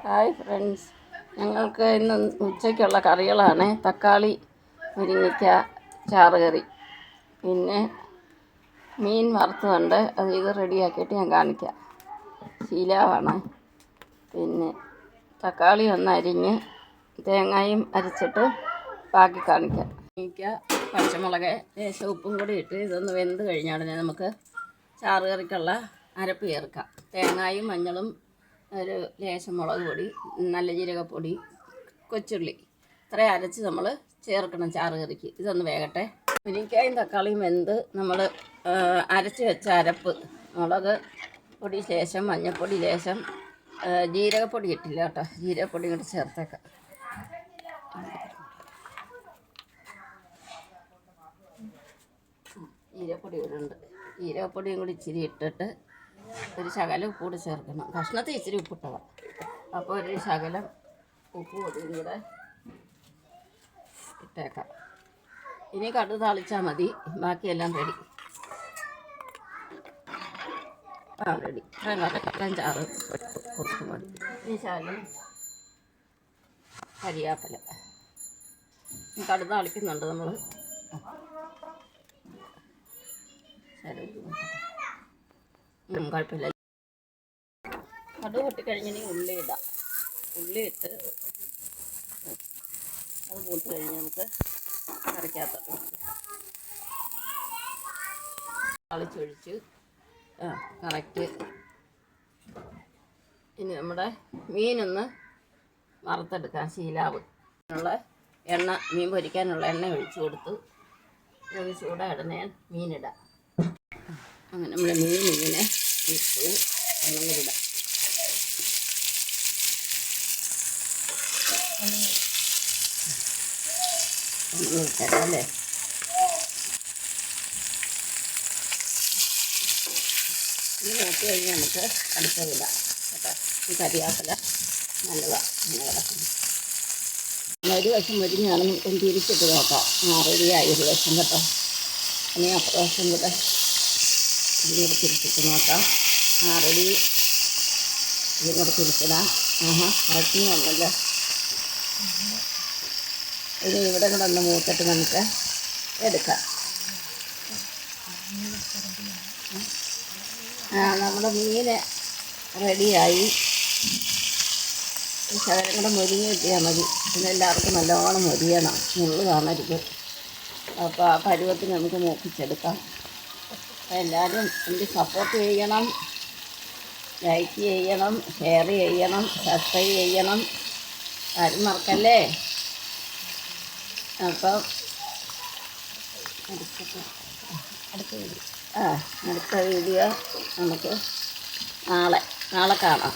Hi friends, ഞങ്ങൾക്ക് ഇന്ന് ഉച്ചയ്ക്കുള്ള കറികളാണ് തക്കാളി മുരിങ്ങയ്ക്ക ചാറ് കറി, പിന്നെ മീൻ വറുത്തതുണ്ട്. ഇത് റെഡിയാക്കിയിട്ട് ഞാൻ കാണിക്കാം. ശീലാവാണ്. പിന്നെ തക്കാളി ഒന്ന് അരിഞ്ഞ് തേങ്ങയും അരച്ചിട്ട് ബാക്കി കാണിക്കാം. മുരിങ്ങയ്ക്ക, പച്ചമുളക്, ലേശം ഉപ്പും കൂടി ഇട്ട് ഇതൊന്ന് വെന്ത് കഴിഞ്ഞാൽ നമുക്ക് ചാറ് കറിക്കുള്ള അരപ്പ് ചേർക്കാം. തേങ്ങയും മഞ്ഞളും, ഒരു ലേശം മുളക് പൊടി, നല്ല ജീരകപ്പൊടി, കൊച്ചുള്ളി, ഇത്രയും അരച്ച് നമ്മൾ ചേർക്കണം ചാറ് കറിക്ക്. ഇതൊന്ന് വേകട്ടെ. മുരിങ്ങയ്ക്കായും തക്കാളിയും വെന്ത് നമ്മൾ അരച്ച് വെച്ച അരപ്പ്, മുളക് പൊടി ലേശം, മഞ്ഞൾപ്പൊടി ലേശം, ജീരകപ്പൊടി ഇട്ടില്ല കേട്ടോ, ജീരകപ്പൊടി കൂടി ചേർത്തേക്കാം. ജീരകപ്പൊടി ഇവിടെ ഉണ്ട്. ജീരകപ്പൊടിയും കൂടി ഇച്ചിരി ഇട്ടിട്ട് ഒരു ശകലം ഉപ്പ് കൂടി ചേർക്കണം. കഷ്ണത്തിൽ ഇച്ചിരി ഉപ്പിട്ടതാണ്, അപ്പോൾ ഒരു ശകലം ഉപ്പ് പൊടിയും കൂടെ ഇട്ടേക്കാം. ഇനി കടുക് താളിച്ചാൽ മതി, ബാക്കിയെല്ലാം റെഡി. റെഡി. ഇത്രയും ചാറ് കുറച്ച് മതി. ഈ ശകലം കരിയാപ്പില. കടുക് താളിക്കുന്നുണ്ട് നമ്മൾ. കുഴപ്പമില്ല. കടുക് പൊട്ടിക്കഴിഞ്ഞ് ഉള്ളി ഇടാം. ഉള്ളി ഇട്ട് അത് പൊട്ടി കഴിഞ്ഞ് നമുക്ക് കറിക്കകത്ത് തളിച്ചൊഴിച്ച് കറക്റ്റ്. ഇനി നമ്മുടെ മീനൊന്ന് വറുത്തെടുക്കാം. ശീലാവ് ഉള്ള എണ്ണ, മീൻ പൊരിക്കാനുള്ള എണ്ണ ഒഴിച്ചു കൊടുത്തു. ഒരു ചൂടായിടണേ മീനിടാം. അങ്ങനെ നമ്മുടെ മീൻ ഇങ്ങനെ ഇട്ടു. അങ്ങനെ ഇടാം. അല്ലേ, ഇത് നോക്കി കഴിഞ്ഞാൽ നമുക്ക് അടുത്തതിടാം കേട്ടോ. ഈ കരിയാപ്പില നല്ലതാണ്. ഇങ്ങനെ കിടക്കുന്നു. ഒരു വശം മുരിഞ്ഞാണ്, നമുക്കൊന്ന് തിരിച്ചിട്ട് നോക്കാം. റെഡിയായി ഒരു വശം കേട്ടോ. ഇനി അപ്രാവശ്യം കൂടെ ഇതിനോട് തിരിച്ചിട്ട് നോക്കാം. റെഡി. ഇതിനോട് തിരിച്ചിടാം. കറക്റ്റിങ്ങൊന്നുമല്ലോ. ഇനി ഇവിടെ കൂടെ ഒന്ന് മൂത്തിട്ട് നമുക്ക് എടുക്കാം. നമ്മുടെ മീൻ റെഡിയായി. ശകലം കൂടെ മുരിഞ്ഞ് കിട്ടിയാൽ മതി. പിന്നെ എല്ലാവർക്കും നല്ലോണം മുരിയണം, മുള്ളു കാണരുത്. അപ്പോൾ ആ പരുവത്തിന് നമുക്ക് മൂപ്പിച്ചെടുക്കാം. അപ്പോൾ എല്ലാവരും എനിക്ക് സപ്പോർട്ട് ചെയ്യണം, ലൈക്ക് ചെയ്യണം, ഷെയർ ചെയ്യണം, സബ്സ്ക്രൈബ് ചെയ്യണം. ആരും മറക്കല്ലേ. അപ്പം അടുത്ത വീഡിയോ നമുക്ക് നാളെ കാണാം.